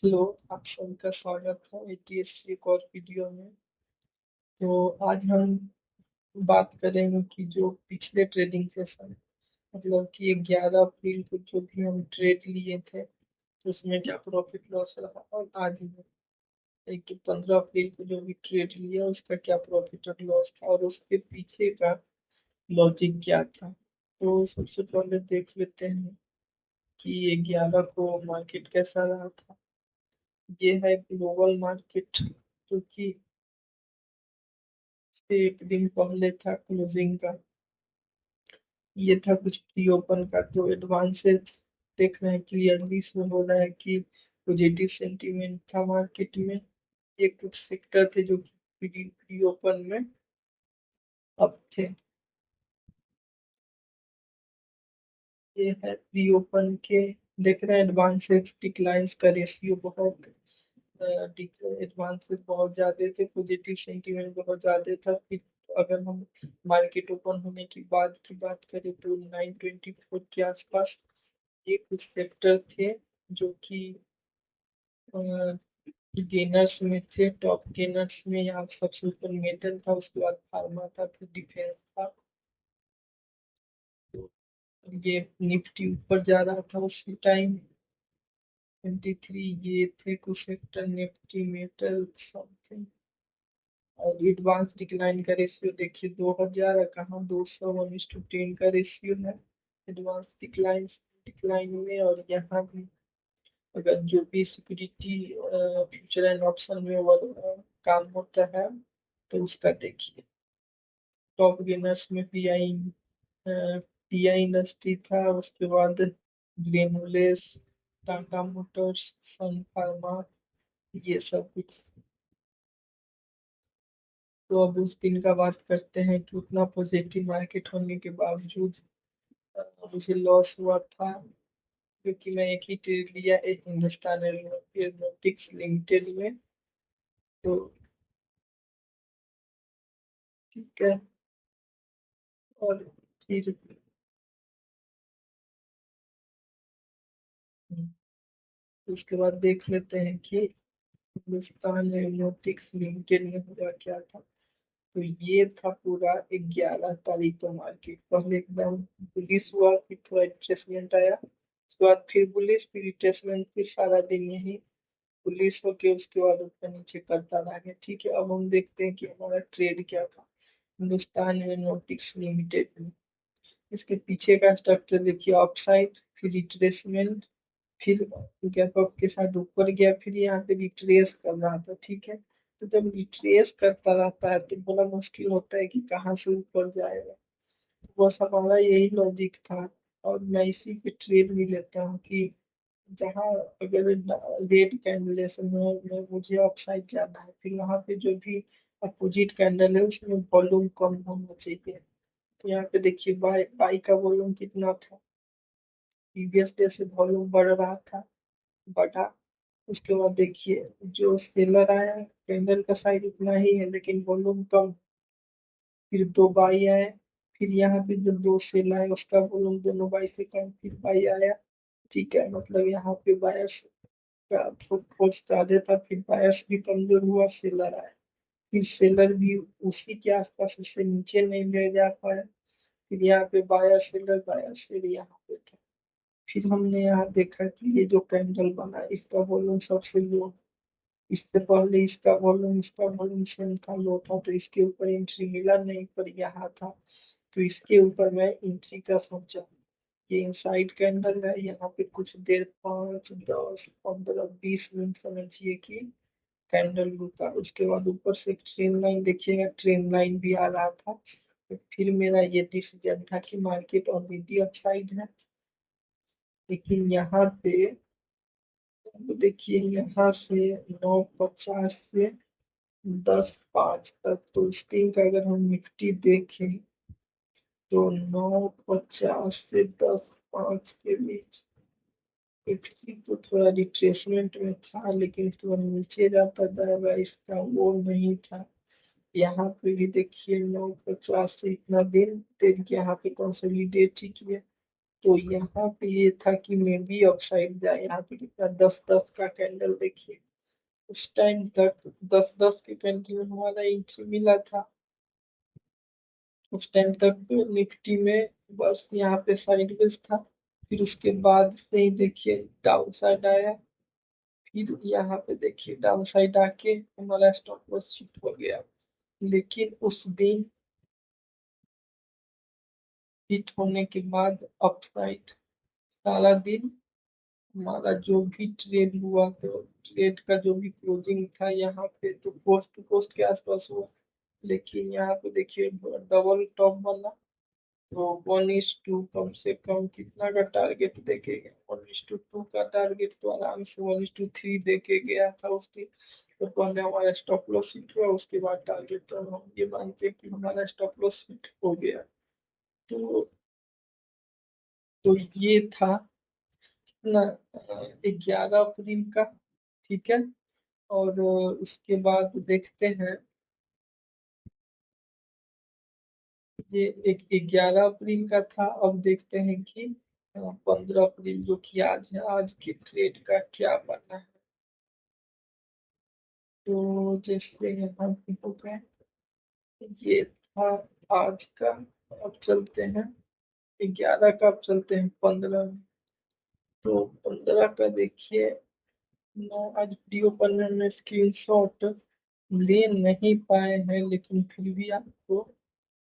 Hello. आप सबका स्वागत है एटीएस की एक और वीडियो में। तो आज हम बात करेंगे कि जो पिछले ट्रेडिंग सेशन मतलब कि 11 अप्रैल को जो भी हम ट्रेड लिए थे तो उसमें क्या प्रॉफिट लॉस रहा, और आज में एक तो 15 अप्रैल को जो भी ट्रेड लिया उसका क्या प्रॉफिट और लॉस था और उसके पीछे का लॉजिक क्या था। तो सबसे पहले देख लेते हैं कि 11 को मार्केट कैसा रहा था। ये है ग्लोबल मार्केट जो कि से एक दिन पहले था क्लोजिंग का। ये था कुछ प्री ओपन का, तो एडवांसेस देख रहे हैं क्लियरली शो हो रहा है कि पॉजिटिव सेंटीमेंट था मार्केट में। ये कुछ सेक्टर थे जो कि प्री ओपन में अप थे। ये है प्री ओपन के। देख रहे हैं एडवांसेस डिक्लाइंस का रेशियो बहुत एडवांसेस बहुत ज्यादा थे, पॉजिटिव सेंटीमेंट बहुत ज्यादा था। फिर अगर हम मार्केट ओपन होने की बात करें तो 924 के आसपास ये कुछ सेक्टर थे जो कि गेनर्स में थे। टॉप गेनर्स में यहाँ सबसे ऊपर मेटल था, उसके बाद फार्मा था, फिर डिफेंस था। तो ये निफ्टी ऊपर जा रहा था उसी टाइम। 23 ये थे कुछ सेक्टर, निफ्टी मेटल समथिंग। और एडवांस डिक्लाइन का रेशियो देखिए 2000 है, कहाँ 200:10 का रेशियो है एडवांस डिक्लाइन डिक्लाइन में। और यहाँ भी अगर जो भी सिक्योरिटी फ्यूचर एंड ऑप्शन में वो काम होता है तो उसका देखिए। टॉप गेनर्स में पीआई इंडस्ट्री था, उसके बाद ग्लेनुलेस, टाटा मोटर्स, सन फार्मा, ये सब कुछ। तो अब उस दिन का बात करते हैं कि उतना पॉजिटिव मार्केट होने के बावजूद मुझे लॉस हुआ था, क्योंकि मैं एक ही ट्रेड लिया, एक हिंदुस्तान एरोनॉटिक्स लिमिटेड में। तो ठीक है। और फिर उसके बाद देख लेते हैं कि हिंदुस्तान एरोनॉटिक्स लिमिटेड में हुआ क्या था। तो ये था पूरा 11 तारीख को मार्केट पहले एकदम बुलिश हुआ, फिर थोड़ा रिट्रेसमेंट आया, उसके बाद फिर बुलिश, फिर रिट्रेसमेंट, फिर सारा दिन यही बुलिश होके उसके बाद ऊपर नीचे करता रहा गया। ठीक है, अब हम देखते हैं कि हमारा ट्रेड क्या था हिंदुस्तान एरोनॉटिक्स लिमिटेड में। इसके पीछे का स्ट्रक्चर देखिए, अपसाइड, फिर रिट्रेसमेंट, फिर गैप अप के साथ ऊपर गया, फिर यहाँ पे रिट्रेस कर रहा था। ठीक है, तो जब रिट्रेस करता रहता है तो बड़ा मुश्किल होता है कि कहाँ से ऊपर जाएगा। तो बस हमारा यही लॉजिक था। और मैं इसी पे ट्रेड भी लेता हूँ कि जहाँ अगर रेड कैंडल जैसे में मुझे अपसाइड ज्यादा है, फिर वहां पे जो भी अपोजिट कैंडल है उसमें वॉल्यूम कम होना चाहिए। तो यहाँ पे देखिए बाई बाई का वॉल्यूम कितना था, प्रीवियस डे से वॉल्यूम बढ़ रहा था, बढ़ा। उसके बाद देखिए जो सेलर आया, कैंडल का साइज उतना ही है लेकिन वॉल्यूम कम। फिर दो बाई आए, फिर यहाँ पे जो दो सेल आए उसका वॉल्यूम दोनों बाई से कम, फिर बाई आया। ठीक है, मतलब यहाँ पे बायर्स का फोर्स ज्यादा था, फिर बायर्स भी कमजोर हुआ, सेलर आया। फिर सेलर भी उसी के आसपास, उससे नीचे नहीं ले जा पाया। फिर यहाँ पे बायर सेल यहाँ पे था। फिर हमने यहाँ देखा कि ये जो कैंडल बना इसका वॉल्यूम सबसे लो, इससे पहले इसका वॉल्यूम सेम था, लो था, तो इसके ऊपर एंट्री मिला नहीं, पर यहाँ था। तो इसके ऊपर मैं एंट्री का सोचा। ये इनसाइड कैंडल है, यहाँ पे कुछ देर 5, 10, 15, 20 मिनट समझिए कि कैंडल रुका। उसके बाद ऊपर से ट्रेन लाइन देखिएगा, ट्रेन लाइन भी आ रहा था। तो फिर मेरा ये डिसीजन था कि मार्केट ऑलरेडी अपसाइड है। लेकिन यहाँ पे देखिए, यहाँ से 9:50 से 10:05 तक, तो उस दिन का अगर हम निफ्टी देखें तो 9:50 से 10:05 के बीच निफ्टी तो थोड़ा रिट्रेसमेंट में था, लेकिन थोड़ा नीचे जाता जाएगा इसका वो नहीं था। यहाँ पे भी देखिए 9:50 से इतना दिन देर के यहाँ पे कंसोलिडेट ही किया, तो यहाँ पे ये था कि मे बी अपसाइड जाए। यहाँ पे कितना 10-10 का कैंडल देखिए, उस टाइम तक 10-10 के कैंडल में हमारा एंट्री मिला था। उस टाइम तक निफ्टी में बस यहाँ पे साइडवेज था। फिर उसके बाद से ही देखिए डाउन साइड आया। फिर यहाँ पे देखिए डाउन साइड आके हमारा स्टॉप लॉस शिफ्ट हो गया। लेकिन उस दिन हिट होने के बाद अपसाइड सारा दिन हमारा जो भी ट्रेड हुआ, तो ट्रेड का जो भी क्लोजिंग था यहाँ पे तो पोस्ट टू पोस्ट के आसपास हुआ। लेकिन यहाँ पे देखिए डबल टॉप बना। तो 1:2 कम से कम कितना का टारगेट देके गया? 1:2 का टारगेट तो आराम से 1:3 देके गया था उस दिन। तो पहले हमारा स्टॉप लॉस हिट हुआ, उसके बाद टारगेट, तो हम ये मानते हैं कि हमारा स्टॉप लॉस हिट हो गया। तो तो ये था ना 11 अप्रैल का। ठीक है। और उसके बाद देखते हैं, ये एक 11 अप्रैल का था। अब देखते हैं कि 15 अप्रैल जो कि आज है, आज के ट्रेड का क्या बनना है। तो जैसे यहाँ पे हो गए, ये था आज का। अब चलते हैं 11 का, अब चलते हैं 15। तो 15 का देखिए, मैं आज वीडियो पर में स्क्रीन शॉट ले नहीं पाए हैं, लेकिन फिर भी आपको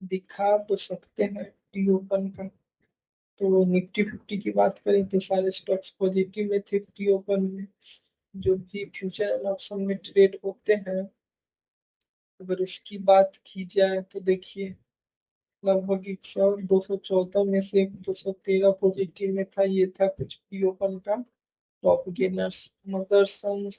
दिखा तो सकते हैं वीडियो ओपन का। तो निफ्टी 50 की बात करें तो सारे स्टॉक्स पॉजिटिव में थे प्री ओपन में। जो भी फ्यूचर एंड ऑप्शन में ट्रेड होते हैं, अगर उसकी बात की जाए तो देखिए लगभग 214 में से 213 पॉजिटिव में था। ये था कुछ प्री ओपन का टॉप गेनर्स। मदरसन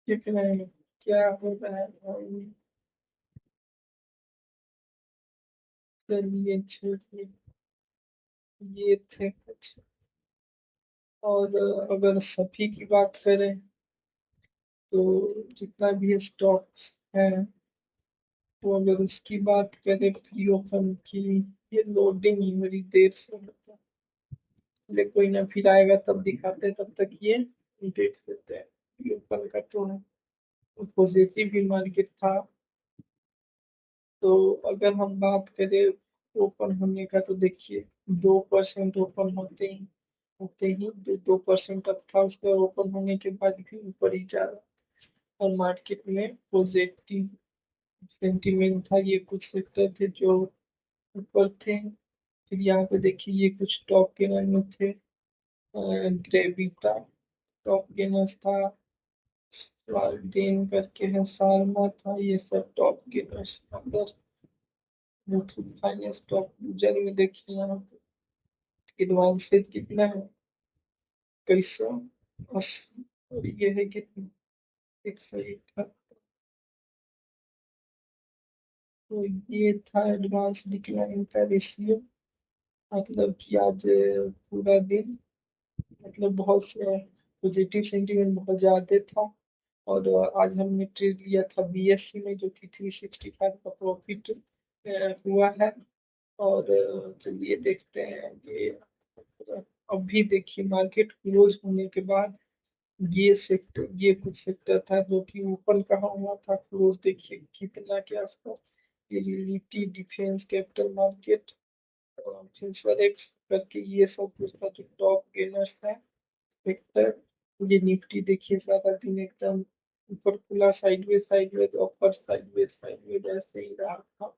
दिख रहे हैं, क्या हो रहा है भाई? चलिए छोड़िए, ये थे कुछ। और अगर सभी की बात करें तो जितना भी स्टॉक्स हैं, तो अगर उसकी बात करें फ्री ओपन की, ये लोडिंग ही बड़ी देर से होता है। चलिए कोई ना, फिर आएगा तब दिखाते हैं, तब तक ये देख लेते हैं फ्री ओपन का। तो पॉजिटिव भी मार्केट था। तो अगर हम बात करें ओपन होने का, तो देखिए 2% ओपन होते ही 2% अब था, उसके ओपन होने के बाद भी ऊपर ही जा रहा। और मार्केट में पॉजिटिव सेंटीमेंट था। ये कुछ सेक्टर थे जो ऊपर थे। फिर यहाँ पे देखिए ये कुछ टॉप गेनर में थे। ग्रेविटा टॉप गेनर था। स्लाइडेन करके है, सारमा था, ये सब टॉप गेनर्स। अगर मुथूट फाइनेंस टॉप यूजर में देखिए, यहाँ पे एडवांसेड कितना है? 2180। और ये है कितना? 171। तो ये था एडवांस डिक्लाइन का रेशियो। मतलब कि आज पूरा दिन, मतलब बहुत पॉजिटिव सेंटीमेंट बहुत ज्यादा था। और आज हमने ट्रेड लिया था बीएससी में, जो कि 365 का प्रॉफिट हुआ है। और चलिए देखते हैं ये। अभी देखिए मार्केट क्लोज होने के बाद ये सेक्टर, ये कुछ सेक्टर था जो कि ओपन कहाँ हुआ था, क्लोज देखिए कितना के आसपास। ये reality, defence, capital market, future x करके ये सब कुछ था जो टॉप गेनर्स था सेक्टर। ये निफ्टी देखिए सारा दिन एकदम ऊपर खुला, साइडवेज साइडवेज ऊपर, साइडवेज साइडवेज ऐसे ही रहा था।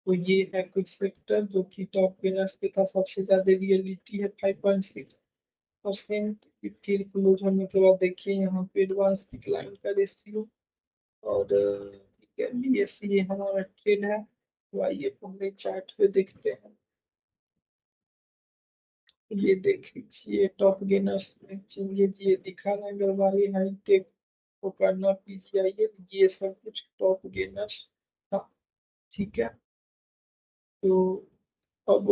तो ये है कुछ सेक्टर जो कि टॉप गेनर्स के था। सबसे ज्यादा रियलिटी है 5.6%। फिर क्लोज होने के बाद देखिए यहाँ पे एडवांस डिक्लाइन का रेशियो। और ठीक है, BSE हमारा ट्रेड है। तो आइए पहले चार्ट पे देखते हैं। ये देख लीजिए टॉप गेनर्स में चलिए, ये दिखा रहा है गरवारी हाईटेक, वो करना PGI, ये सब कुछ टॉप गेनर्स था। ठीक है। तो अब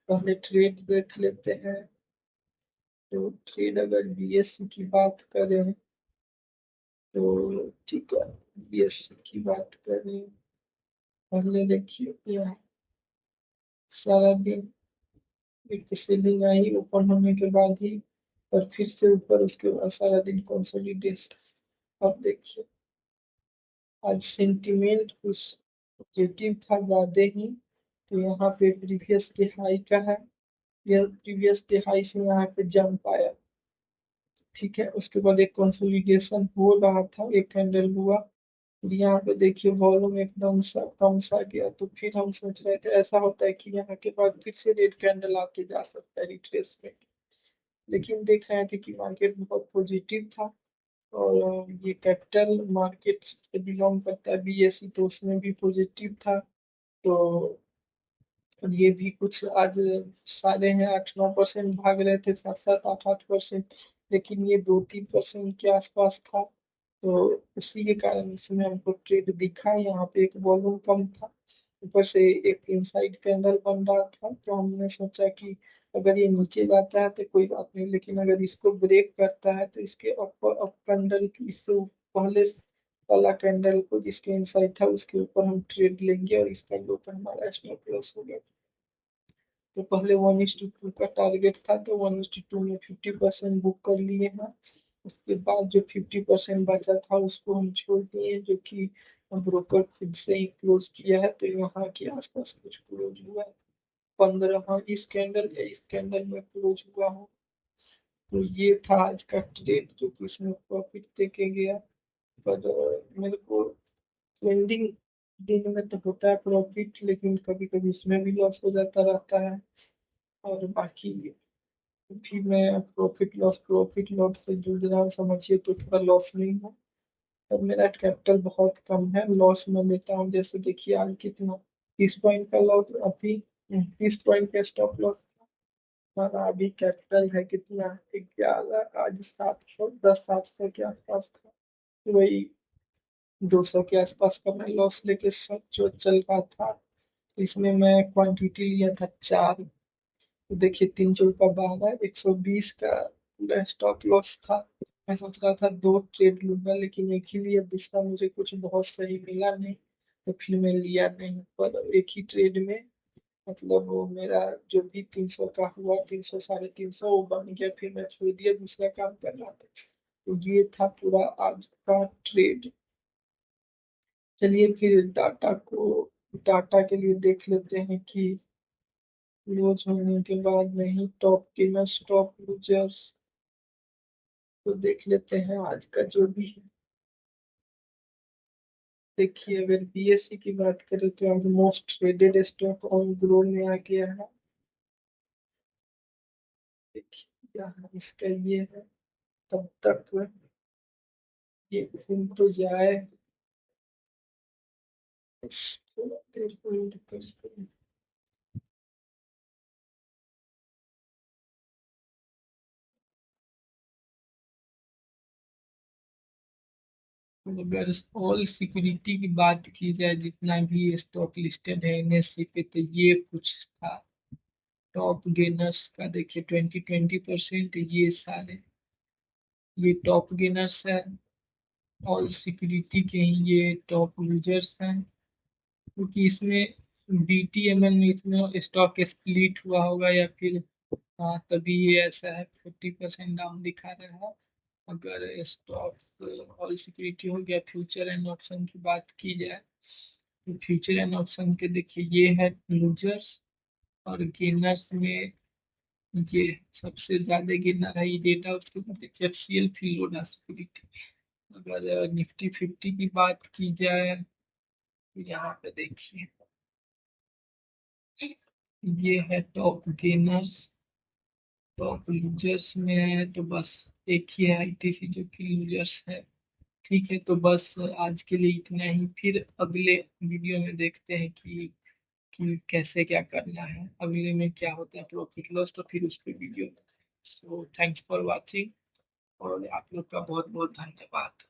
पहले ट्रेड देख लेते हैं। तो ट्रेड अगर BSE की बात करें तो ठीक है, BSE की बात करें पहले देखिए यहाँ सारा दिन एक सेलिंग आई ओपन होने के बाद ही, और फिर से ऊपर उसके बाद सारा दिन कंसोलिडेशन। अब देखिए आज सेंटिमेंट कुछ पॉजिटिव था ज्यादा ही, तो यहाँ पे प्रीवियस के हाई का है, यह प्रीवियस के हाई से यहाँ पे जंप आया। ठीक है, उसके बाद एक कंसोलिडेशन हो रहा था, एक कैंडल हुआ, फिर यहाँ पे देखिए वॉल्यूम एकदम सा कम सा गया, तो फिर हम सोच रहे थे ऐसा होता है कि यहाँ के बाद फिर से रेड कैंडल आके जा सकता है रिट्रेसमेंट, लेकिन देख रहे थे कि मार्केट बहुत पॉजिटिव था। और ये कैपिटल मार्केट से बिलोंग करता है बीएसई, तो उसमें भी पॉजिटिव था। तो और ये भी कुछ आज सारे हैं 8-9% भाग रहे थे, 7-7 8-8%, लेकिन ये 2-3% के आसपास था। तो उसी के कारण इसमें हमको ट्रेड दिखा, यहाँ पे एक वॉल्यूम कम था, ऊपर से एक इनसाइड कैंडल बन रहा था, तो हमने सोचा कि अगर ये नीचे जाता है तो कोई बात नहीं, लेकिन अगर इसको ब्रेक करता है तो इसके अपर अप कैंडल इससे पहले वाला कैंडल को जिसके इनसाइड था उसके ऊपर हम ट्रेड लेंगे, और इसका लो का हमारा स्टॉप लॉस होगा। तो पहले 1:2 का टारगेट था, तो 1:2 में 50% बुक कर लिए हैं। उसके बाद जो 50% बचा था उसको हम छोड़ दिए, जो कि ब्रोकर खुद से ही क्लोज किया है, तो यहाँ के आसपास कुछ क्लोज हुआ है 15, हाँ इस कैंडल या इस कैंडल में क्लोज हुआ हो। तो ये था आज का ट्रेड जो कि इसमें प्रॉफिट देके गया। पर मेरे को ट्रेंडिंग दिन में तो होता है प्रॉफिट, लेकिन कभी कभी इसमें भी लॉस हो जाता रहता है। और बाकी भी मैं प्रॉफिट लॉस से जूझ रहा हूँ समझिए, तो थोड़ा लॉस नहीं है। और मेरा कैपिटल बहुत कम है, लॉस में लेता हूँ, जैसे देखिए आज कितना 30 पॉइंट का लॉस, अभी 30 पॉइंट का स्टॉप लॉस। हमारा अभी कैपिटल है कितना 11, आज 710 700 के आसपास था, वही 200 के आसपास का मैं लॉस लेके सब जो चल रहा था। तो इसमें मैं क्वांटिटी लिया था 4, तो देखिए 3 × 12 120 का पूरा स्टॉप लॉस था। मैं सोच रहा था 2 ट्रेड लूंगा, लेकिन एक ही लिया, दूसरा मुझे कुछ बहुत सही मिला नहीं, तो फिर मैं लिया नहीं। पर एक ही ट्रेड में मतलब वो मेरा जो भी 300 का हुआ, 300 350 वो बन गया, फिर मैं छोड़ दिया, दूसरा काम कर रहा था। तो ये था पूरा आज का ट्रेड। चलिए फिर डाटा के लिए देख लेते हैं कि क्लोज होने के बाद नहीं टॉप गेनर्स टॉप लूजर्स, तो देख लेते हैं आज का जो भी है। देखिए अगर बीएससी की बात करें तो आज most traded stock on grow में आ गया है। देखिए यहाँ इसका ये है, तब तक ये घूम तो जाए, बस थोड़ा देर होल्ड कर। अगर ऑल सिक्योरिटी की बात की जाए, जितना भी स्टॉक लिस्टेड है एनएससी पे, तो ये कुछ था टॉप गेनर्स का। देखिए 20-20% ये सारे ये टॉप गेनर्स है, ऑल सिक्योरिटी के ही ये टॉप लूजर्स हैं, क्योंकि इसमें बीटीएमएल में इसमें स्टॉक स्प्लिट हुआ होगा या फिर, हाँ तभी ये ऐसा है 50% डाउन दिखा रहा है। अगर स्टॉक ऑल सिक्योरिटी हो गया, फ्यूचर एंड ऑप्शन की बात की जाए, तो फ्यूचर एंड ऑप्शन के देखिए ये है लूजर्स, और गेनर्स में ये सबसे ज्यादा गिरना है ये डेटा, उसके बाद एचएफसीएल फिलोडा सिक्योरिटी। अगर निफ्टी 50 की बात की जाए, तो यहाँ पे देखिए ये है टॉप गेनर्स, टॉप लूजर्स में है तो बस एक ही है आईटीसी जो कि लूजर्स है। ठीक है, तो बस आज के लिए इतना ही, फिर अगले वीडियो में देखते हैं कि कैसे क्या करना है, अगले में क्या होता है प्रॉफिट लॉस, तो फिर उस पर video. So thanks for watching, और आप लोग का बहुत बहुत धन्यवाद।